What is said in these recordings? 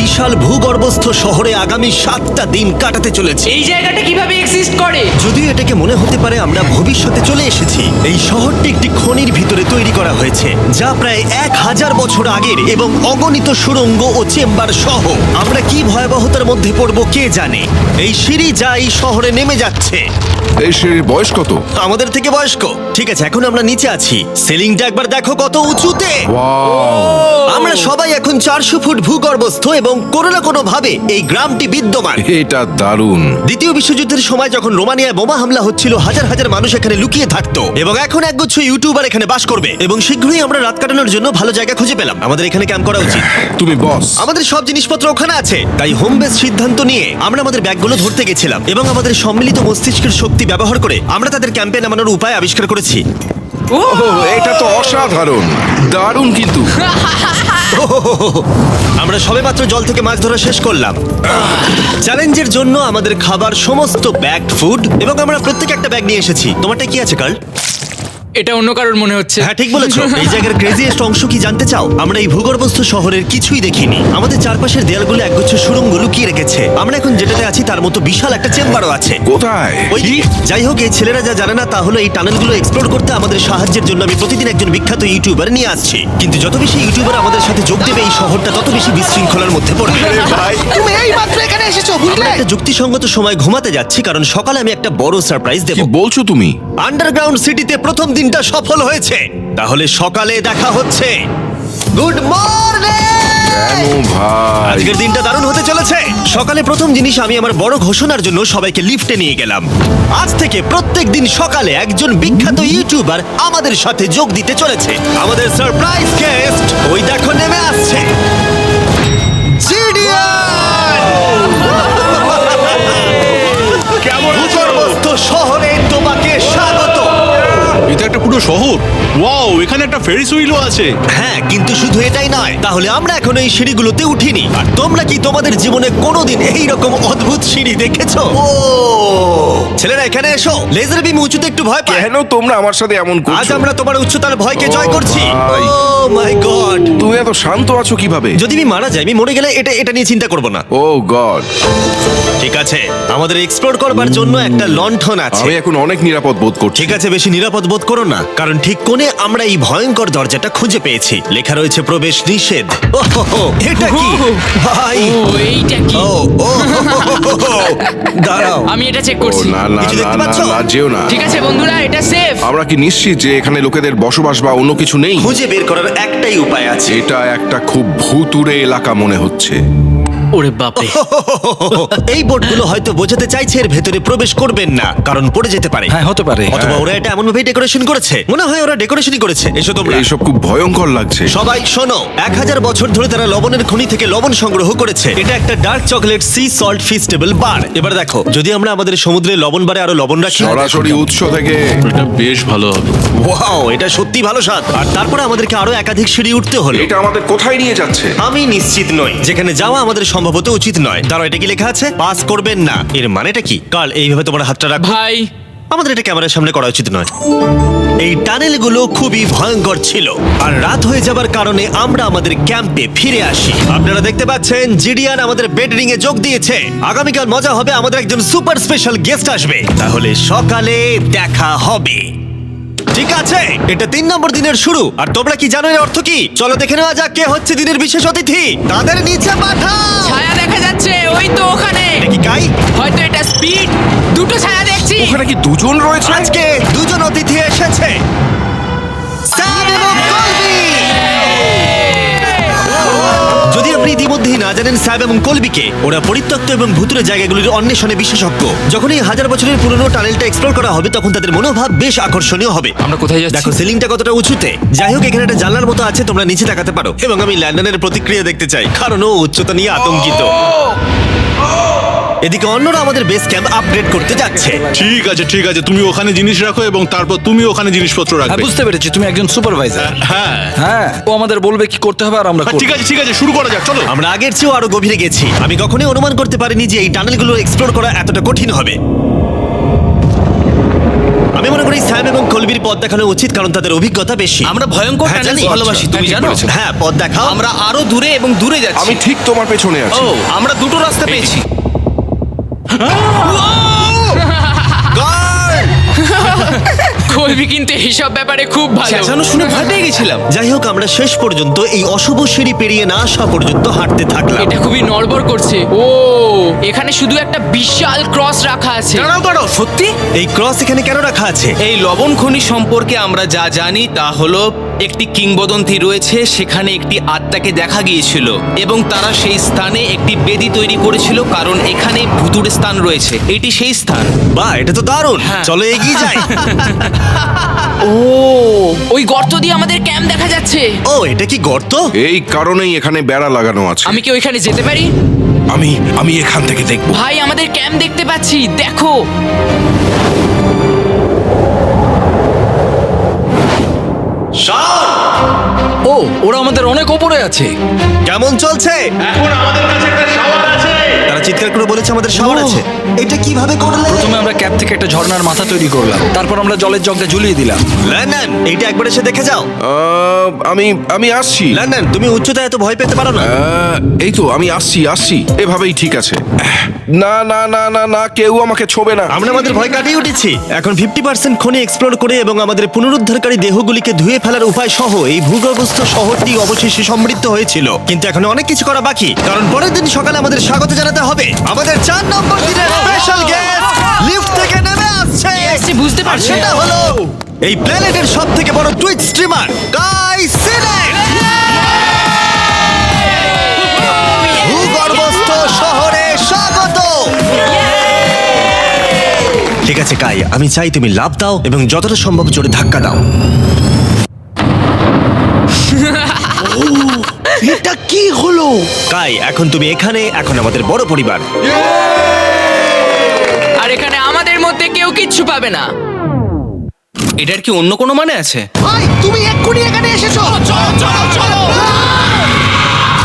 বিশাল ভূগর্ভস্থ শহরে আগামী 7টা দিন কাটাতে চলেছি। এই জায়গাটা কিভাবে এক্সিস্ট করে? যদিও এটাকে মনে হতে পারে আমরা ভবিষ্যতে চলে এসেছি, এই শহরটি একটি খনির ভিতরে তৈরি করা হয়েছে যা প্রায় 1000 বছর আগের এবং অগণিত সুড়ঙ্গ ও চেম্বার সহ। আমরা কি ভয়াবহতার মধ্যে পড়বো কে জানে। এই সিঁড়ি যা এই শহরে নেমে যাচ্ছে এই সিঁড়ির বয়স কত? আমাদের থেকে বয়স্ক। ঠিক আছে, এখন আমরা নিচে আছি। সিলিংটা একবার দেখো কত উঁচুতে। ওয়াও! আমরা সবাই এখন 400 ফুট ভূগর্ভস্থ এবং কোনো না কোনো ভাবে এই গ্রামটি বিদ্যমান। এটা দারুণ। দ্বিতীয় বিশ্বযুদ্ধের সময় যখন রোমানিয়ায় বোমা হামলা হচ্ছিল, হাজার হাজার মানুষ এখানে লুকিয়ে থাকতো এবং এখন একগুচ্ছ ইউটিউবার এখানে বাস করবে। এবং শীঘ্রই আমরা রাত কাটানোর জন্য ভালো জায়গা খুঁজে পেলাম। আমাদের এখানে ক্যাম্প করা উচিত। তুমি বস। আমাদের সব জিনিসপত্র ওখানে আছে, তাই হোম বেস সিদ্ধান্ত নিয়ে আমরা আমাদের ব্যাগগুলো ধরতে গেছিলাম এবং আমাদের সম্মিলিত মস্তিষ্কের শক্তি ব্যবহার করে আমরা তাদের ক্যাম্পে নামানোর উপায় আবিষ্কার করেছি। ও এটা তো অসাধারণ, দারুণ। কিন্তু আমরা সবেমাত্র জল থেকে মাছ ধরা শেষ করলাম। চ্যালেঞ্জের জন্য আমাদের খাবার সমস্ত ব্যাগড ফুড এবং আমরা প্রত্যেক একটা ব্যাগ নিয়ে এসেছি। তোমারটা কি আছে কার্ল? এটা অন্য কারোর মনে হচ্ছে। হ্যাঁ, ঠিক বলেছো। এই জায়গার ক্রেজিয়েস্ট অংশ কি জানতে চাও? আমরা এই ভূগর্ভস্থ শহরের কিছুই দেখিনি। আমাদের চারপাশের দেয়ালগুলো একগুচ্ছ সুড়ঙ্গ লুকিয়ে রেখেছে। আমরা এখন যেটাতে আছি তার মতো বিশাল একটা চেম্বারও আছে। কোথায়? ওই যাই হোক, এই ছেলেরা যা জানে না তা হলো এই টানেলগুলো এক্সপ্লোর করতে আমাদের সাহায্যের জন্য আমি প্রতিদিন একজন বিখ্যাত ইউটিউবার নিয়ে আসছি। কিন্তু যত বেশি ইউটিউবার আমাদের সাথে যোগ দেবে, এই শহরটা তত বেশি বিশৃঙ্খলার মধ্যে পড়বে। ভাই, তুমি এই মাত্র এখানে এসেছো, বুঝলে? একটা যুক্তিসঙ্গত সময় ঘুমাতে যাচ্ছি কারণ সকালে আমি একটা বড় সারপ্রাইজ দেব। কি বলছো তুমি? আন্ডারগ্রাউন্ড সিটিতে প্রথম দিনটা সফল হয়েছে। তাহলে সকালে দেখা হচ্ছে। Good morning! কেন ভাই? আজকের দিনটা দারুণ হতে চলেছে। সকালে প্রথম জিনিস, আমি আমার বড় ঘোষণার জন্য সবাইকে লিফটে নিয়ে গেলাম। আজ থেকে প্রত্যেক দিন সকালে একজন বিখ্যাত ইউটিউবার আমাদের সাথে যোগ দিতে চলেছে। আমাদের সারপ্রাইজ গেস্ট ওই দেখো নেমে আসছে। জিডিয়ান! ভূগর্ভস্থ শহরে তোমাকে স্বাগত। এটা একটা পুরো শহর। ওয়াও, এখানে একটা ফেরিস হুইলও আছে। হ্যাঁ, কিন্তু শুধু এটাই নয়। তাহলে আমরা এখন এই সিঁড়িগুলোতে উঠিনি। আর তোমরা কি তোমাদের জীবনে কোনোদিন এইরকম অদ্ভুত সিঁড়ি দেখেছো? ও ছেলেরা, এখানে এসো। লেজার বিম উঁচুতে একটু ভয় পায়। কেন তোমরা আমার সাথে এমন আজ করছো? আমরা তোমার উচ্চতার ভয়কে ও জয় করছি। ভাই। ও মাই গড! তুমি এত শান্ত আছো কিভাবে? যদি আমি মারা যাই, আমি মরে গেলে এটা নিয়ে চিন্তা করব না। ও গড! ঠিক আছে, আমাদের এক্সপ্লোর করবার জন্য একটা লণ্ঠন আছে। আমি এখন অনেক নিরাপদ বোধ করছি। ঠিক আছে, বেশি নিরাপদ বোধ করো না, কারণ ঠিক কোণে আমরা এই ভয়ঙ্কর দরজাটা খুঁজে পেয়েছি। লেখা রয়েছে প্রবেশ নিষেধ। ওহো, এটা কি ভাই? ও এইটা কি? ও ও দাঁড়াও, আমি এটা চেক ও করছি। না না কিছু না দেখতে না পাচ্ছো? না, যেও না। ঠিক আছে বন্ধুরা, এটা সেফ। আমরা কি নিশ্চিত যে এখানে লোকেদের বসবাস বা অন্য কিছু নেই? খুঁজে বের করার একটাই উপায় আছে। এটা একটা খুব ভুতুড়ে এলাকা মনে হচ্ছে। ওরে বাপরে। এই বোর্ডগুলো হয়তো বোঝাতে চাইছে এর ভেতরে প্রবেশ করবেন না, কারণ পড়ে যেতে পারে। হ্যাঁ, হতে পারে। অথবা ওরা এটা এমন ভাবে ডেকোরেশন করেছে, মনে হয় ওরা ডেকোরেশনই করেছে। এসো তোমরা। এইসব খুব ভয়ঙ্কর লাগছে। সবাই শোনো, 1000 বছর ধরে তারা লবণের খনি থেকে লবণ সংগ্রহ করেছে। এটা একটা dark chocolate sea salt Feastable bar. এবার দেখো, যদি আমরা আমাদের সমুদ্রে লবণ বারে আরো লবণ রাখি। সরাসরি উৎস থেকে। এটা বেশ ভালো হবে। ওয়াও, এটা সত্যি ভালো স্বাদ। আর তারপরে আমাদেরকে আরো একাধিক সিঁড়ি উঠতে হলো। এটা আমাদের কোথায় নিয়ে যাচ্ছে? আমি নিশ্চিত নই। যেখানে যাওয়া আমাদের সম্ভবত উচিত নয়। দাঁড়াও, এটা কি লেখা আছে? পাস করবেন না। এর মানেটা কি? কাল এইভাবে তোমার হাতটা রাখো। ভাই আমাদের এটা ক্যামেরার সামনে করা উচিত নয়। এই টানেলগুলো খুবই ভয়ঙ্কর ছিল, আর রাত হয়ে যাবার কারণে আমরা আমাদের ক্যাম্পে ফিরে আসি। আপনারা দেখতে পাচ্ছেন জিডিয়ান আমাদের বেডরিং এ যোগ দিয়েছে। আগামীকাল মজা হবে, আমাদের একজন সুপার স্পেশাল গেস্ট আসবে। তাহলে সকালে দেখা হবে। ঠিক আছে, এটা 3 নম্বর দিনের শুরু। আর তোমরা কি জানো এর অর্থ কি? চলো দেখে নেওয়া যাক কে হচ্ছে দিনের বিশেষ অতিথি। তাদের নিচে পাঠাও। ছায়া দেখা যাচ্ছে, ওই তো ওখানে। এটা কি কাই? হয়তো এটা স্পিড। দুটো ছায়া দেখছি। ওখানে কি দুজন রয়েছে? আজকে দুজন অতিথি এসেছে, স্যাম এবং কলবি। যদি আপনি ইতিমধ্যেই না জানেন স্যাব এবং কলবিকে, ওরা পরিত্যক্ত এবং ভুতুরে জায়গাগুলির অন্বেষণে বিশেষজ্ঞ। যখন এই 1000 বছরের পুরনো টানেলটা এক্সপ্লোর করা হবে, তখন তাদের মনোভাব বেশ আকর্ষণীয় হবে। আমরা কোথায় যাচ্ছি? দেখো সিলিংটা কতটা উঁচুতে। যাই হোক, এখানে একটা জানলার মতো আছে, তোমরা নিচে তাকাতে পারো। এবং আমি ল্যান্ডনের প্রতিক্রিয়া দেখতে চাই, কারণ ও উচ্চতা নিয়ে আতঙ্কিত। এদিকে অন্যরা আমাদের বেস ক্যাম্প আপগ্রেড করতে যাচ্ছে। ঠিক আছে ঠিক আছে, তুমি ওখানে জিনিস রাখো এবং তারপর তুমি ওখানে জিনিসপত্র হ্যাঁ, রাখবে। বুঝতে পেরেছি, তুমি একজন সুপারভাইজার। হ্যাঁ হ্যাঁ, ও আমাদের বলবে কি করতে হবে আর আমরা করব। ঠিক আছে, শুরু করা যাক, চলো। আমরা আগের চেয়েও আরো গভীরে গেছি। আমি কখনোই অনুমান করতে পারিনি যে এই টানেলগুলো এক্সপ্লোর করা এতটা কঠিন হবে। আমি মনে করি স্যাম এবং কলবির পথ দেখানো উচিত, কারণ তাদের অভিজ্ঞতা বেশি। আমরা ভয়ঙ্কর হ্যাঁ, টানেল জানি। ভালোবাসি, তুমি ঠিক জানো? বলেছো। হ্যাঁ, পথ দেখাও। আমরা আরো দূরে এবং দূরে যাচ্ছি। আমি ঠিক তোমার পেছনে আছি। ও, আমরা দুটো রাস্তা পেয়েছি। কলবি কিন্তু এইসব ব্যাপারে খুব ভালো। চেঁচানো শুনে ভয় পেয়ে গেছিলাম। যাই হোক, আমরা শেষ পর্যন্ত এই অশুভ সিঁড়ি পেরিয়ে না আসা পর্যন্ত হাঁটতে থাকলাম। এটা খুবই নড়বড় করছে। ও, এখানে শুধু একটা বিশাল ক্রস রাখা আছে। দাঁড়াও দাঁড়াও, সত্যি? এই ক্রস এখানে কেন রাখা আছে? এই লবণ খনি সম্পর্কে আমরা যা জানি তা হলো একটি কিংবদন্তি রয়েছে, সেখানে একটি আত্মাকে দেখা গিয়েছিল এবং তারা সেই স্থানে একটি বেদি তৈরি করেছিল, কারণ এখানে ভুতুড়ে স্থান রয়েছে। এটি সেই স্থান। বাহ, এটা তো দারুণ। হ্যাঁ। চলো এগিয়ে যাই। ও, ওই গর্ত দিয়ে আমাদের ক্যাম্প দেখা যাচ্ছে। ও, এটা কি গর্ত? এই কারণেই এখানে বেড়া লাগানো আছে। আমি কি ওইখানে যেতে পারি? আমি এখান থেকে দেখব। ভাই, আমাদের ক্যাম্প দেখতে পাচ্ছি, দেখো। ও, ওরা আমাদের অনেক ওপরে আছে। কেমন চলছে? তারা চিৎকার করে বলেছে আমাদের শাওয়ার ও। আছে। এটা কিভাবে করলে? প্রথমে আমরা ক্যাপ থেকে একটা ঝর্ণার মাথা তৈরি করলাম, তারপর আমরা জলের জগটা ঝুলিয়ে দিলাম। লন্ডন, এইটা একবার এসে দেখে যাও। আমি আসছি। লন্ডন, তুমি উচ্চতায় এত ভয় পেতে পারো না। এই তো আমি আসছি। এভাবেই ঠিক আছে। না না না না না, কেউ আমাকে ছোবে না। আমরা আমাদের ভয় কাটিয়ে উঠেছি। এখন 50% খনি এক্সপ্লোর করে এবং আমাদের পুনরুদ্ধারকারী দেহগুলিকে ধুয়ে ফেলার উপায় সহ এই ভূগর্ভস্থ শহরটি অবশেষে সমৃদ্ধ হয়েছিল। কিন্তু এখন অনেক কিছু করা বাকি, কারণ পরের দিন সকালে আমাদের স্বাগত জানাতে হবে আমাদের 4 নম্বর দিনের স্পেশাল গেস্ট লিফট থেকে নেমে আসছে। এসছি, বুঝতে আর পারছি। সেটা হলো এই প্ল্যানেটের সবথেকে বড় টুইট স্ট্রিমার গাই সিলেক্ট। ভূগর্ভস্থ শহরে স্বাগত। ঠিক আছে কাই, আমি চাই তুমি লাফ দাও এবং যতটা সম্ভব জোরে ধাক্কা দাও। এটা কি হলো? কাই, এখন তুমি এখানে, এখন আমাদের বড় পরিবার। আর এখানে আমাদের মধ্যে কেউ কিচ্ছু পাবে না। এটার কি অন্য কোনো মানে আছে? ভাই, তুমি এক্ষুনি এখানে এসেছো। চলো চলো চলো।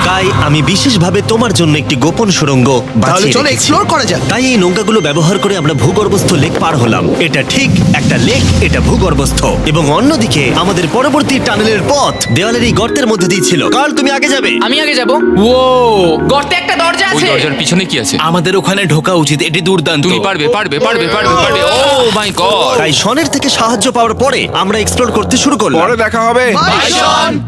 কাই, আমি বিশেষভাবে তোমার জন্য একটি গোপন সুড়ঙ্গ তাহলে বাছিয়ে চলো রেখেছি। এক্সপ্লোর করা যাক। তাই এই নৌকাগুলো ব্যবহার করে আমরা ভূগর্ভস্থ লেক পার হলাম। এটা ঠিক একটা লেক, এটা ভূগর্ভস্থ। এবং অন্যদিকে আমাদের পরবর্তী টানেলের পথ দেওয়ালের এই গর্তের মধ্যে দিয়ে ছিল। কাল, তুমি আগে যাবে। আমি আগে যাব। ও, গর্তে একটা দরজা ওই আছে। দরজার পিছনে কি আছে? আমাদের ওখানে ঢোকা উচিত, এটি দুর্দান্ত। তুমি পারবে পারবে পারবে পারবে পারবে। ও মাই গড! তাই শনের থেকে সাহায্য পাওয়ার পরে আমরা এক্সপ্লোর করতে শুরু করলাম। পরে দেখা হবে।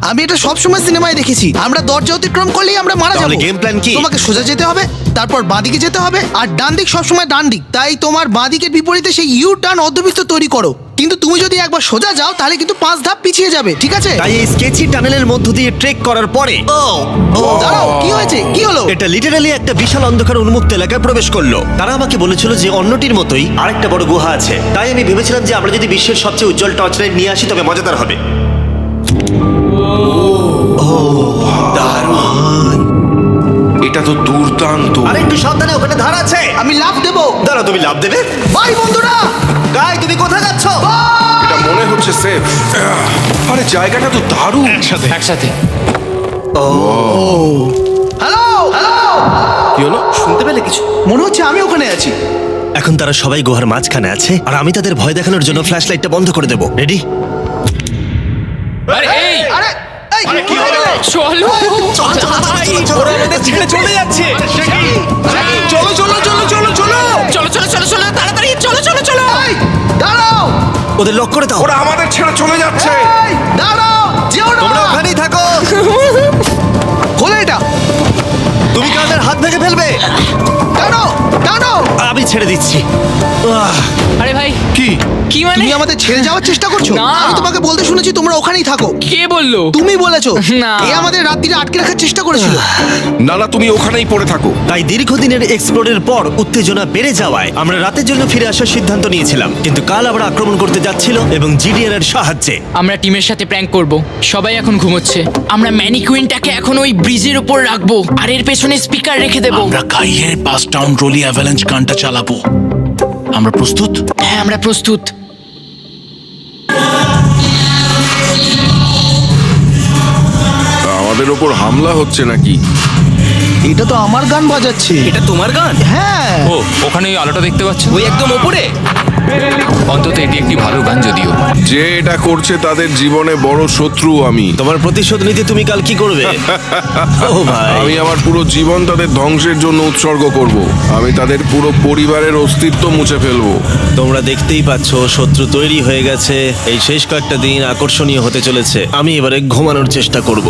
আমি এটা সবসময় সিনেমায় দেখেছি, আমরা দরজা অতিক্রম করলেই আমরা মারা তাহলে যাবো। game plan কি? তোমাকে সোজা যেতে হবে, তারপর বাঁদিকে যেতে হবে, আর ডান দিক সবসময় ডান দিক। তাই তোমার বাঁদিকের বিপরীতে সেই ইউ টার্ন অর্ধবৃত্ত তৈরি করো। কিন্তু তুমি যদি একবার সোজা যাও তাহলে কিন্তু 5 ধাপ পিছিয়ে যাবে, ঠিক আছে? তাই এই স্কেচি টানেলের মধ্য দিয়ে ট্রেক করার পরে দাঁড়াও, কি হয়েছে? কি হলো? এটা লিটারালি একটা বিশাল অন্ধকার উন্মুক্ত এলাকায় প্রবেশ করলো। তারা আমাকে বলেছিল যে অন্যটির মতোই আরেকটা বড় গুহা আছে। তাই আমি ভেবেছিলাম যে আমরা যদি বিশ্বের সবচেয়ে উজ্জ্বল টর্চ লাইট নিয়ে আসি তবে মজাদার হবে। এটা তো দুর্দান্ত। আরে একটু সাবধানে, ওখানে ধার আছে। আমি লাফ দেবো। দাঁড়াও, তুমি লাভ দেবে? বাই বন্ধুরা। গাই, তুমি কোথায় যাচ্ছ? এটা মনে হচ্ছে সেফ। আরে জায়গাটা তো দারুণ। একসাথে হ্যালো হ্যালো, কি হলো? শুনতে পেলে কিছু? মনে হচ্ছে আমি ওখানে আছি। এখন তারা সবাই গুহার মাঝখানে আছে, আর আমি তাদের ভয় দেখানোর জন্য ফ্ল্যাশ লাইটটা বন্ধ করে দেবো। রেডি? আরে এই আরে এই, কি হলো? চলো। ওরা আমাদের ছেড়ে চলে যাচ্ছে। চলো চলো চলো চলো চলো। চলো চলো চলো চলো, তাড়াতাড়ি চলো চলো চলো। এই, দাঁড়াও। ওদের লক করে দাও। ওরা আমাদের ছেড়ে চলে যাচ্ছে। এই, দাঁড়াও, যেও না। তোমরা ওখানেই থাকো। খোলো এটা। তুমি কাদের হাত ভেঙে ফেলবে। টানো টানো। আমি ছেড়ে দিচ্ছি। আরে ভাই, কি? কি মানে? তুমি আমাদের ছেড়ে যাওয়ার চেষ্টা করছো? না। আমি তোমাকে বলতে শুনেছি তোমরা ওখানেই থাকো। কে বললো? তুমি বলেছো। না। এ আমাদের রাত্রিরে আটকে রাখার চেষ্টা করেছিল। না না, তুমি ওখানেই পড়ে থাকো। তাই দীর্ঘদিনের এক্সপ্লোরের পর উত্তেজনা বেড়ে যাওয়ায় আমরা রাতের জন্য ফিরে আসার সিদ্ধান্ত নিয়েছিলাম। কিন্তু কাল আবার আক্রমণ করতে যাচ্ছিল এবং জিডিএন এর সাহায্যে। আমরা টিমের সাথে প্র্যাঙ্ক করব। সবাই এখন ঘুমোচ্ছে। আমরা ম্যানিকুইনটাকে এখন ওই ব্রিজের উপর রাখবো আর এর পেছনে স্পিকার রেখে দেব। আমরা কাইয়ের পাস টাউন রোলি অ্যাভালাঞ্চ গানটা চালাবো। আমরা প্রস্তুত? হ্যাঁ, আমরা প্রস্তুত। আমাদের ওপর হামলা হচ্ছে নাকি? এটা তো আমার গান বাজাচ্ছে। এটা তোমার গান? হ্যাঁ। ও ওখানে ওই আলোটা দেখতে পাচ্ছ? ওই একদম ওপরে? অন্তত এটি একটি ভালো গান যদিও। যে এটা করছে তাদের জীবনে বড় শত্রু আমি। তোমার প্রতিশোধ নিতে তুমি কাল কি করবে? ও ভাই, আমি আমার পুরো জীবন তাদের ধ্বংসের জন্য উৎসর্গ করব। আমি তাদের পুরো পরিবারের অস্তিত্ব মুছে ফেলবো। তোমরা দেখতেই পাচ্ছ শত্রু তৈরি হয়ে গেছে। এই শেষ কয়েকটা দিন আকর্ষণীয় হতে চলেছে। আমি এবারে ঘুমানোর চেষ্টা করব।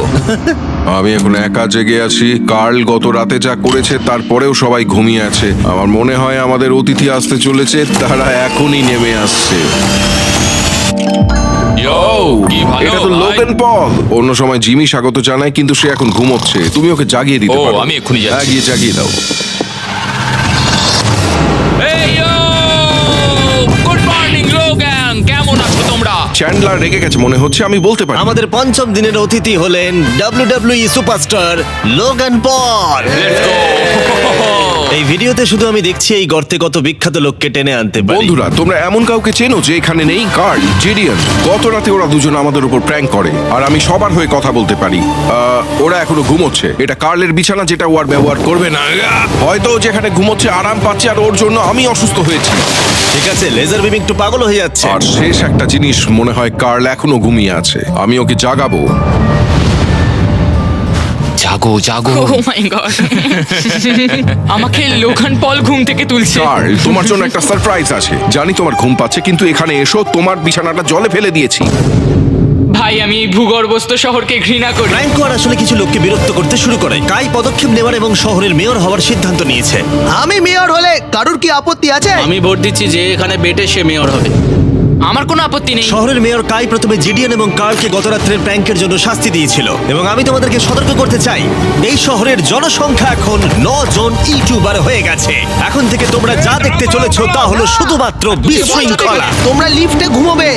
আমি এখন একা জেগে আছি। কার্ল গত রাতে যা করেছে তারপরেও সবাই ঘুমিয়ে আছে। আমার মনে হয় আমাদের অতিথি আসতে চলেছে, তারা এখনই নেমে আসছে। কি ভালো এটা তো ভাই। Logan Paul. অন্য সময় জিমি স্বাগত জানায়, কিন্তু সে এখন ঘুমোচ্ছে। তুমি ওকে জাগিয়ে দিতে ও, পারো। আমি এক্ষুনি যাচ্ছি। হ্যাঁ, গিয়ে জাগিয়ে দাও। এই গুড মর্নিং লোগান, কেমন আছো তোমরা? চ্যান্ডলার রেগে গেছে মনে হচ্ছে, আমি বলতে পারি। আমাদের পঞ্চম দিনের অতিথি হলেন WWE superstar Logan Paul. Let's go. এই ভিডিওতে শুধু আমি দেখছি এই গর্তে কত বিখ্যাত লোককে টেনে আনতে পারি। বন্ধুরা, তোমরা এমন কাউকে চেনো যে এখানে নেই? কার্ল, জেডিয়ান। গত রাতে ওরা দুজন আমাদের উপর প্র্যাঙ্ক করে, আর আমি সবার হয়ে কথা বলতে পারি। ওরা এখনো ঘুমোচ্ছে। এটা কার্লের বিছানা, যেটা ও আর ব্যবহার করবে না। হয়তো ও যেখানে ঘুমোচ্ছে আরাম পাচ্ছে, আর ওর জন্য আমি অসুস্থ হয়েছি। ঠিক আছে, লেজার বিম একটু পাগল হয়ে যাচ্ছে। আর শেষ একটা জিনিস, মনে হয় কার্ল এখনো ঘুমিয়ে আছে। আমি ওকে জাগাবো। জাগো জাগো। ও মাই গড, আমাকে লোগান পল ঘুম থেকে তুলছে। কার্ল, তোমার জন্য একটা সারপ্রাইজ আছে। জানি তোমার ঘুম পাচ্ছে, কিন্তু এখানে এসো, তোমার বিছানাটা জলে ফেলে দিয়েছি। ভাই, আমি এই ভূগর্ভস্থ শহরকে ঘৃণা করি। ফ্র্যাঙ্কো আর আসলে কিছু লোককে বিরক্ত করতে শুরু করে। কাই পদক্ষেপ নেওয়ার এবং শহরের মেয়র হওয়ার সিদ্ধান্ত নিয়েছে। আমি মেয়র হলে কারুর কি আপত্তি আছে? আমি ভোট দিচ্ছি যে এখানে বেটে সে মেয়র হবে। আমার কোনো আপত্তি নেই। শহরের মেয়র কাই প্রথমে জিডিয়ান এবং কার্লকে গত রাত্রের প্র্যাঙ্কের জন্য শাস্তি দিয়েছিল, এবং আমি তোমাদেরকে সতর্ক করতে চাই, এই শহরের জনসংখ্যা এখন 9 জন ইউটিউবার হয়ে গেছে। এখন থেকে তোমরা যা দেখতে চলেছো তা হলো শুধুমাত্র বিশৃঙ্খলা। তোমরা লিফটে ঘুমোবে।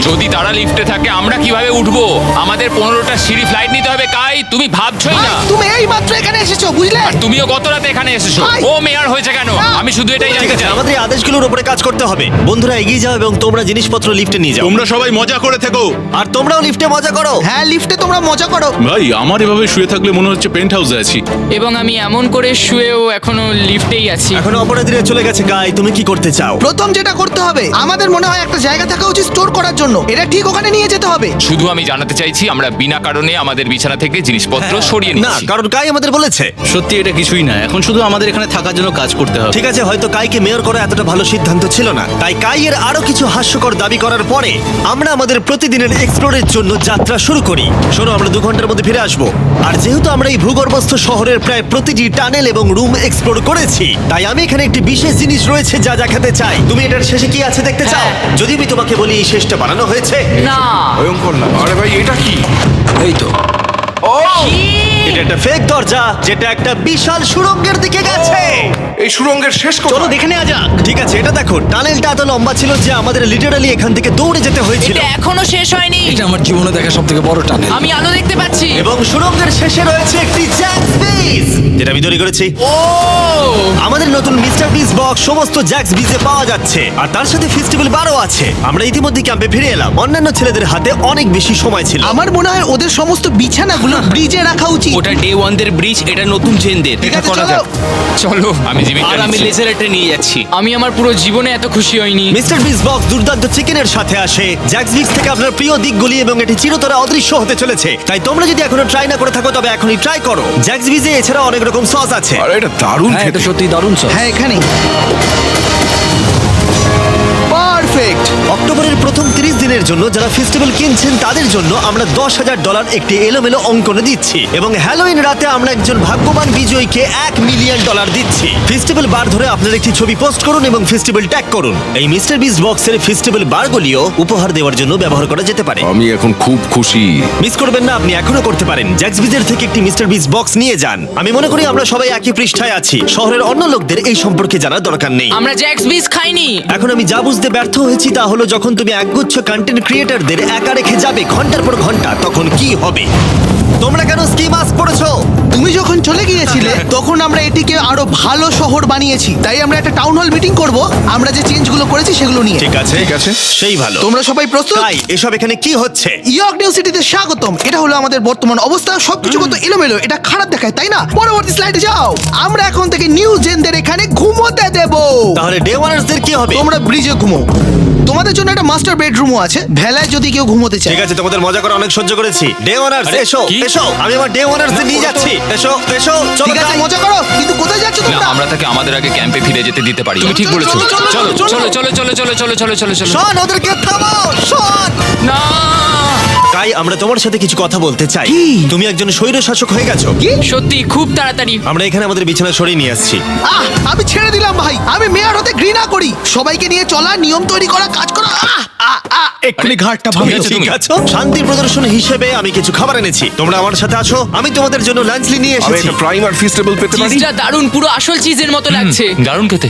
যদি তারা লিফটে থাকে আমরা কিভাবে উঠবো? আমাদের 15টা সিঁড়ি ফ্লাইট নিতে হবে। কাই, তুমি ভাবছোই না। তুমি এই মাত্র এখানে এসেছো, বুঝলে? আর তুমিও গত রাতে এখানে এসেছো। ভাই! ও মেয়র হয়েছে কেন? আমি শুধু এটাই ঠিক জানতে আছে, চাই। আমাদের এই আদেশগুলোর উপরে কাজ করতে হবে। বন্ধুরা, এগিয়ে যাও এবং তোমরা জিনিসপত্র লিফটে নিয়ে যাও। তোমরা সবাই মজা করে থেকো। আর তোমরাও লিফটে মজা করো। হ্যাঁ, লিফটে তোমরা মজা করো। ভাই, আমার এভাবে শুয়ে থাকলে মনে হচ্ছে পেন্ট হাউসে আছি। এবং আমি এমন করে শুয়েও এখনো লিফটেই আছি। এখন অপরাধীরা চলে গেছে। কাই, তুমি কি করতে চাও? প্রথম যেটা করতে হবে, আমাদের মনে হয় একটা জায়গা থাকা উচিত স্টোর করার জন্য। এটা ঠিক ওখানে নিয়ে যেতে হবে। শুধু আমি জানাতে চাইছি আমরা বিনা কারণে আমাদের বিছানা থেকে জিনিসপত্র সরিয়ে না, নিচ্ছি। কারণ কাই আমাদের বলেছে। সত্যি এটা কিছুই না, এখন শুধু আমাদের এখানে থাকার জন্য কাজ করতে হবে। ঠিক আছে, হয়তো কাইকে মেয়র করা এতটা ভালো সিদ্ধান্ত ছিল না। তাই কাইয়ের আরো কিছু হাস্যকর দাবি করার পরে আমরা আমাদের প্রতিদিনের এক্সপ্লোরের জন্য যাত্রা শুরু করি। শোনো, আমরা 2 ঘন্টার মধ্যে ফিরে আসবো। আর যেহেতু আমরা এই ভূগর্ভস্থ শহরের প্রায় প্রতিটি টানেল এবং রুম এক্সপ্লোর করেছি, তাই আমি এখানে একটি বিশেষ জিনিস রয়েছে যা দেখাতে চাই। তুমি এটার শেষে কি আছে দেখতে চাও? হ্যাঁ। যদি আমি তোমাকে বলি এই শেষটা বানানো হয়েছে। না, ভয়ঙ্কর না? আরে ভাই, এটা কি? এই তো, এটা একটা ফেক দরজা যেটা একটা বিশাল সুড়ঙ্গের দিকে গেছে। এই সুড়ঙ্গের শেষ চলো কোথায়? দেখে নেওয়া যাক। ঠিক আছে, এটা দেখো, টানেলটা এত লম্বা ছিল যে আমাদের লিটারালি এখান থেকে দৌড়ে যেতে হয়েছিল। এটা এখনো শেষ হয়নি। আমার জীবনে দেখা সবথেকে বড় টানেল। আমি আলো দেখতে পাচ্ছি। এবং সুড়ঙ্গের শেষে রয়েছে একটি জ্যাক্স বিজ, যেটা আমি তৈরি করেছি। ও, আমাদের নতুন মিস্টার বিস বক্স সমস্ত জ্যাক্স বিজে পাওয়া যাচ্ছে, আর তার সাথে ফেস্টিভ্যাল বারও আছে। আমরা ইতিমধ্যে ক্যাম্পে ফিরে এলাম। অন্যান্য ছেলেদের হাতে অনেক বেশি সময় ছিল। আমার মনে হয় ওদের সমস্ত বিছানাগুলো ব্রিজে রাখা উচিত। ওটা ডে 1 দের ব্রিজ, এটা নতুন জেনদের। ঠিক আছে, চলো। চলো, আমি জিমিটা আর আমি নিচ্ছি। লেজারটা নিয়ে যাচ্ছি। আমি আমার পুরো জীবনে এত খুশি হইনি। মিস্টার বিস বক্স দুর্দান্ত চিকেনের সাথে আসে, জ্যাক্স বিক্স থেকে আপনার প্রিয় দিকগুলি, এবং এটি চিরতরে অদৃশ্য হতে চলেছে। তাই তোমরা যদি এখনো ট্রাই না করে থাকো তবে এখনই ট্রাই করো। জ্যাক্স বিজে এছাড়া অনেক রকম সস আছে। আরে এটা দারুণ খেতে। সত্যি দারুণ সব। হ্যাঁ, এখানেই। পারফেক্ট। অক্টোবরের প্রথম 30 দিনের জন্য যারা ফেস্টিভ্যাল কিনছেন তাদের জন্য আমরা $10,000 একটি এলোমেলো অঙ্কনে দিচ্ছি, এবং হ্যালোইন রাতে আমরা একজন ভাগ্যবান বিজয়ীকে $1 মিলিয়ন দিচ্ছি। ফেস্টিভ্যাল বার ধরে আপনার একটি ছবি পোস্ট করুন এবং ফেস্টিভ্যাল ট্যাগ করুন। এই মিস্টার বিস বক্সের ফেস্টিভ্যাল বারগুলিও উপহার দেওয়ার জন্য ব্যবহার করা যেতে পারে। আমি এখন খুব খুশি। মিস করবেন না, আপনি এখনো করতে পারেন। জ্যাক্স বিজের থেকে একটি মিস্টার বিস বক্স নিয়ে যান। আমি মনে করি আমরা সবাই একই পৃষ্ঠায় আছি। শহরের অন্য লোকদের এই সম্পর্কে জানার দরকার নেই। আমরা জ্যাক্স বিস খাইনি। এখন আমি যা বুঝতে ব্যর্থ হয়েছি তা হলো, যখন তুমি একগুচ্ছ কন্টেন্ট ক্রিয়েটরদের একা রেখে যাবে ঘন্টার পর ঘন্টা, তখন কি হবে। তোমরা কেন স্কি মাস্ক পরেছো? তুমি যখন চলে গিয়েছিলে তখন আমরা এটিকে আরো ভালো শহর বানিয়েছি, তাই আমরা একটা টাউন হল মিটিং করব আমরা যে চেঞ্জগুলো করেছি সেগুলো নিয়ে। ঠিক আছে, ঠিক আছে। সেই ভালো। তোমরা সবাই প্রস্তুত? তাই এসব এখানে কি হচ্ছে? ইয়র্ক নিউ সিটিতে স্বাগতম। এটা হলো আমাদের বর্তমান অবস্থা। সবকিছু কত এলোমেলো, এটা খারাপ দেখায় তাই না? পরবর্তী স্লাইডে যাও। আমরা এখন থেকে নিউ জেনদের এখানে ঘুমোতে দেব। তাহলে ডে ওয়ানার্সদের কি হবে? তোমরা ব্রিজে ঘুমো। তোমাদের জন্য একটা মাস্টার বেডরুমও আছে, ভেলায় যদি কেউ ঘুমোতে চায়। ঠিক আছে, তোমাদের মজা করে অনেক সহ্য করেছি। ডে ওয়ানার্স আরে, এসো, কি? এসো, আমি আমার ডে ওয়ানার্সদের নিয়ে যাচ্ছি। এসো, এসো, চলো ঠিক আছে, যাই। মজা করো, কিন্তু কোথায় যাচ্ছ না, তোমরা? আমরা তাকে আমাদের আগে ক্যাম্পে ফিরে যেতে দিতে পারি। তুমি ঠিক চলো, বলেছো। চলো, চলো, চলো চলো, চলো চলো চলো চলো চলো চলো চলো চলো। শোন, ওদেরকে থামাও, শোন। না, তাই আমরা তোমার সাথে কিছু কথা বলতে চাই। কি? তুমি একজন স্বৈর শাসক হয়ে গেছো। সত্যি খুব তাড়াতাড়ি। আমরা এখানে আমাদের বিছানা সরিয়ে নিয়ে আসছি। আমি ছেড়ে দিলাম ভাই। আমি মেয়র হতে ঘৃণা করি। সবাইকে নিয়ে চলা, নিয়ম তৈরি করা, কাজ করা। এক্ষুনি ঘাটটা ঠিক ভাঙো। আছে, ঠিক তুমি। আছে, শান্তি প্রদর্শন হিসেবে আমি কিছু খাবার এনেছি। তোমরা আমার সাথে আসো, আমি তোমাদের জন্য লাঞ্চলি নিয়ে আমি এসেছি। একটা প্রাইম আর ফিস্টেবল পেতে পারি? চিজটা দারুণ, পুরো আসল চিজের মতো লাগছে। দারুণ খেতে।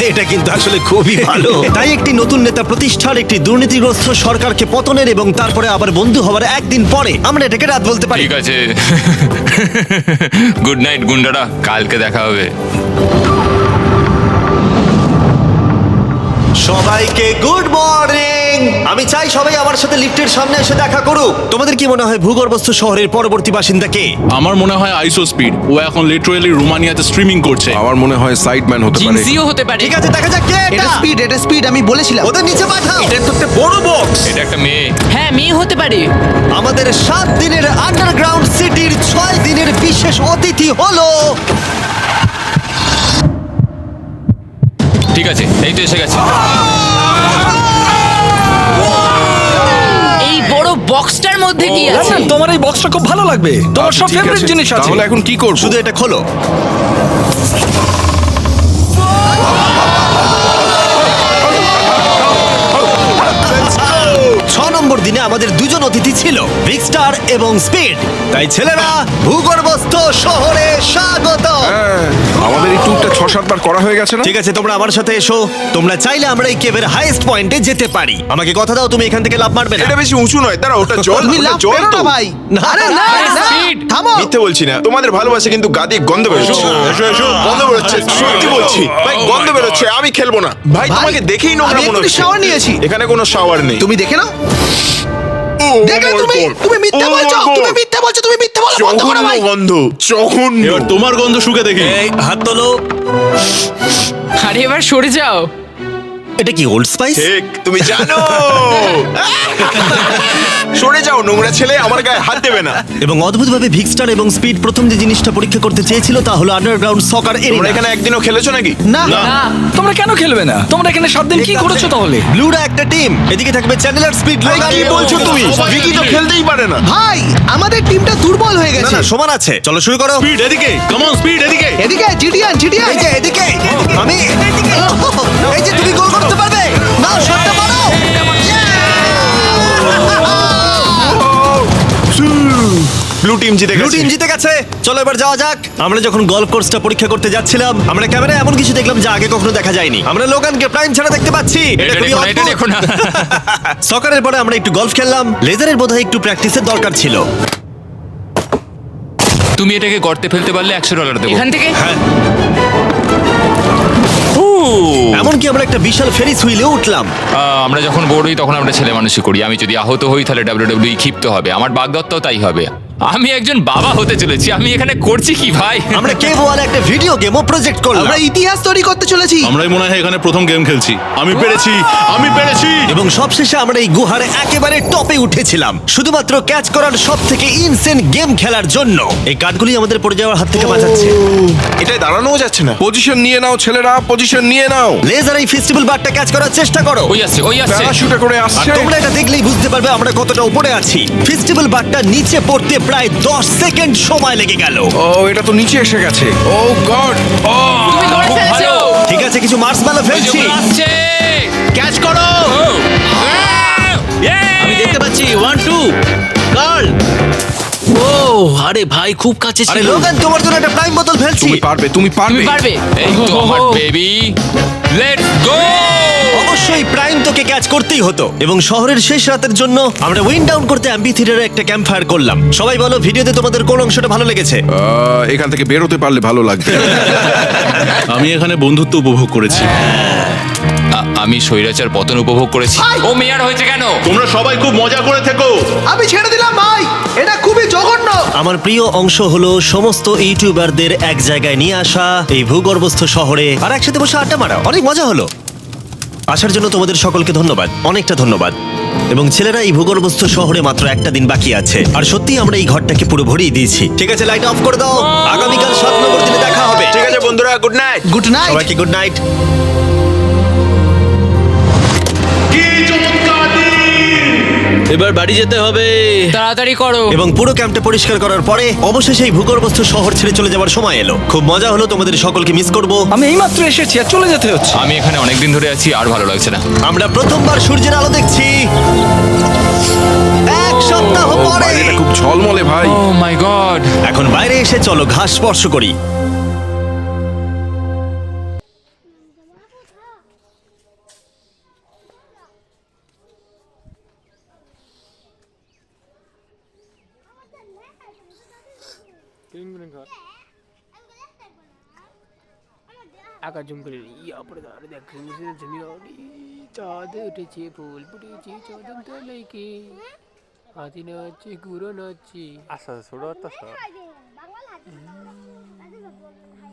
এটা কিন্তু আসলে খুবই ভালো। তাই একটি নতুন নেতা প্রতিষ্ঠার, একটি দুর্নীতিগ্রস্ত সরকারকে পতনের এবং তারপরে আবার বন্ধু হওয়ার একদিন পরে আমরা এটাকে রাত বলতে পারি। ঠিক আছে। গুড নাইট গুন্ডারা, কালকে দেখা হবে। সবাইকে গুড মর্নিং। আমি চাই সবাই আমার সাথে লিফটের সামনে এসে দেখা করুক। তোমাদের কি মনে হয় ভূগর্ভস্থ শহরের পরবর্তী বাসিন্দা কে? আমার মনে হয় আইসো স্পিড, ও এখন লিটারালি রোমানিয়াতে স্ট্রিমিং করছে। আমার মনে হয় সাইডম্যান হতে পারে। জিনসিও হতে পারে। ঠিক আছে, দেখা যাক কে এটা এটা। স্পিড, এটা স্পিড, আমি বলেছিলাম। ওদের নিচে পাঠাও। এটা তো একটা বড় বক্স। এটা একটা মেয়ে। হ্যাঁ, মেয়ে হতে পারে। আমাদের 7 দিনের আন্ডারগ্রাউন্ড সিটির 6 দিনের বিশেষ অতিথি হলো ঠিক আছে, এই তো এসে গেছে। এই বড় বক্সটার মধ্যে কি আছে? তোমার এই বক্সটা খুব ভালো লাগবে, তোমার আচ্ছা, সব ঠিক ফেভারিট আছে। জিনিস আছে। তাহলে এখন কি করব? শুধু এটা খোলো। নম্বর দিনে আমাদের দুজন অতিথি ছিল, ভিক্সটার এবং স্পিড। তাই ছেলেরা, ভূগর্ভস্থ শহরে স্বাগত। হ্যাঁ, আমাদের এই ট্যুরটা 6-7 বার করা হয়ে গেছে না? ঠিক আছে, তোমরা আমার সাথে এসো। তোমরা চাইলে আমরা এই কেভের হাইয়েস্ট পয়েন্টে যেতে পারি। আমাকে কথা দাও, তুমি এখান থেকে লাফ মারবে না। এটা বেশি উঁচু নয়, দাঁড়া, ওটা জল, তুমি ওটা লাভ জল পেরো তো। না ভাই। না, আরে না, আরে না, speed। থামো। মিথ্যে বলছি না, তোমাদের ভালোবাসে কিন্তু গাদি গন্ধ বেরোচ্ছে। গন্ধ বেরোচ্ছে, সত্যি বলছি ভাই, গন্ধ বেরোচ্ছে। আমি খেলবো না ভাই, ভাই, তোমাকে দেখেই নোংরা আমি মনে এক্ষুনি হচ্ছে। shower নিয়েছি। এখানে কোনো শাওয়ার নেই। তুমি দেখে নাও। ও, দেখলে my তুমি, God! তুমি মিথ্যা Oh my বলছো, God! তুমি মিথ্যা বলছো, তুমি মিথ্যা বলো, বন্ধ করো জঘন্য ভাই। গন্ধ, জঘন্য। এবার তোমার গন্ধ শুকে দেখি। এই হাত তোলো। আরে এবার সরে যাও। এটা কি ওল্ড স্পাইস? ঠিক, তুমি জানো। সরে যাও নোংরা ছেলে, আমার গায়ে হাত দেবে না। এবং অদ্ভুতভাবে ভিক্সটার এবং স্পিড প্রথম যে জিনিসটা পরীক্ষা করতে চেয়েছিল তা হলো আন্ডারগ্রাউন্ড সকার তোমরা এরিয়া। এখানে একদিনও খেলেছো নাকি? না, না, তোমরা কেন খেলবে না? তোমরা এখানে 7 দিন কি করেছো তাহলে? ব্লুরা একটা টিম, এদিকে থাকবে চ্যানেলার, স্পিড, ভাই, লোগান। কি বলছো তুমি? ভিকি তো খেলতেই পারে না। ভাই, আমাদের টিমটা দুর্বল হয়ে না গেছে। না, সমান আছে। চলো শুরু করো। স্পিড এদিকে, কাম অন স্পিড এদিকে। এদিকে জিডিয়ান, জিডিয়ান। এই যে এদিকে, আমি এই যে তুমি গোল করতে পারবে। নাও, শটটা মারো। ব্লু টিম জিতে ব্লু গেছে। টিম জিতে গেছে। চলো এবার যাওয়া যাক। আমরা যখন গলফ কোর্সটা পরীক্ষা করতে যাচ্ছিলাম, আমরা ক্যামেরায় এমন কিছু দেখলাম যা আগে কখনো দেখা যায়নি। আমরা লোগানকে প্রাইম ছাড়া দেখতে পাচ্ছি। এটা খুবই দেখো না, এটা অদ্ভুত। দেখো না। সকারের পরে আমরা একটু গলফ খেললাম। লেজারের বোধহয় একটু প্র্যাকটিসের দরকার ছিল। তুমি এটাকে গর্তে ফেলতে পারলে $100 দেবো। এখান থেকে এমনকি আমরা একটা বিশাল ফেরিস হুইলে উঠলাম। আমরা যখন বোর হই তখন আমরা ছেলে মানুষই করি। আমি যদি আহত হই তাহলে WWE ক্ষিপ্ত হবে। আমার বাগদত্তাও তাই হবে। আমি একজন বাবা হতে চলেছি। আমি এখানে করছি কি ভাই? আমরা কেভ ওয়ালে একটা ভিডিও গেমও প্রজেক্ট করলাম। আমরা ইতিহাস তৈরি করতে চলেছি। আমরাই মনে হয় এখানে প্রথম গেম খেলছি। আমি পেরেছি, আমি পেরেছি। এবং সবশেষে আমরা এই গুহার একেবারে টপে উঠেছিলাম, শুধুমাত্র ক্যাচ করার সব থেকে ইনসেন গেম খেলার জন্য। এই কাঠগুলি আমাদের পড়ে যাওয়ার হাত থেকে বাঁচাচ্ছে। এটাই দাঁড়ানোও যাচ্ছে না। পজিশন নিয়ে নাও ছেলেরা, পজিশন নিয়ে নাও। লেজার এই ফেস্টিভ্যাল বারটা ক্যাচ করার চেষ্টা করো। ওই আসছে, ওই আসছে। প্যারাশুটে করে আর আসছে। তোমরা এটা দেখলেই বুঝতে পারবে আমরা কতটা উপরে আছি। ফেস্টিভ্যাল বারটা নিচে পড়তে প্রায় 10 সেকেন্ড সময় লেগে গেল। ও, এটা তো নিচে এসে গেছে। ও গড। তুমি করে খুব ফেলেছো। ভালো। ঠিক আছে, কিছু মার্সম্যালো ফেলছি। যেগুলো আসছে। ক্যাচ করো। আমি দেখতে পাচ্ছি 1 2 গার্ল। ও আরে ভাই, খুব কাছে আরে ছিল। লোগান, তোমার জন্য একটা প্রাইম বোতল ফেলছি। তুমি পারবে, তুমি পারবে। তুমি পারবে। এই তো আমার বেবি। Let's go. অবশ্যই প্রাইম তোকে ক্যাচ করতেই হতো এবং শহরের শেষ রাতের জন্য আমরা উইন্ড ডাউন করতে অ্যাম্পি থিয়েটারে একটা ক্যাম্প ফায়ার করলাম। সবাই বলো ভিডিওতে তোমাদের কোন অংশটা ভালো লেগেছে? এখান থেকে বেরোতে পারলে ভালো লাগবে। আমি এখানে বন্ধুত্ব উপভোগ করেছি। আমি স্বৈরাচার পতন উপভোগ করেছি। ও মেয়ার হয়েছে কেন? তোমরা সবাই খুব মজা করে থেকো। আমি ছেড়ে দিলাম ভাই, এটা খুবই জঘন্য। আমার প্রিয় অংশ হলো সমস্ত ইউটিউবারদের এক জায়গায় নিয়ে আসা এই ভূগর্ভস্থ শহরে আর একসাথে বসে আড্ডা মারা। অনেক মজা হলো। আসার জন্য তোমাদের সকলকে ধন্যবাদ, অনেকটা ধন্যবাদ। এবং ছেলেরা, এই ভূগর্ভস্থ শহরে মাত্র একটা দিন বাকি আছে আর সত্যি আমরা এই ঘরটাকে পুরো ভরিয়ে দিয়েছি। ঠিক আছে, লাইট অফ করে দাও। আগামীকাল 7 নম্বর দিনে দেখা হবে। ঠিক আছে বন্ধুরা, গুড নাইট। Good night. সবাইকে গুড নাইট। এবার বাড়ি যেতে হবে। তাড়াতাড়ি করো। এবং পুরো ক্যাম্পটা পরিষ্কার করার পরে অবশেষে এই ভূগর্ভস্থ শহর ছেড়ে চলে যাওয়ার সময় এলো। খুব মজা হলো, তোমাদের সকলকে মিস করব। আমি এইমাত্র এসেছি আর চলে যেতে হচ্ছে। আমি এখানে অনেকদিন ধরে আছি, আর ভালো লাগছে না। আমরা প্রথমবার সূর্যের আলো দেখছি 1 সপ্তাহ পরে। বাইরেটা খুব ঝলমলে ভাই। ও মাই গড। এখন বাইরে এসে চলো ঘাস স্পর্শ করি। আকাশ জুম করে ইয়া পড়ে দাঁড়িয়ে দেখ জমি চাঁদ উঠেছে ফুল ফুটেছে চদন তলাইকে হাতি নাচছে গুঁড়ো নাচছে আচ্ছা ছোট একটা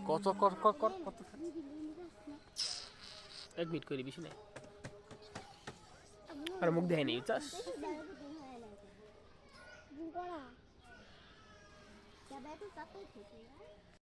কত কর কর কর কত 1 মিনিট করে বেশি না আর মুখ দেয় নেই চাস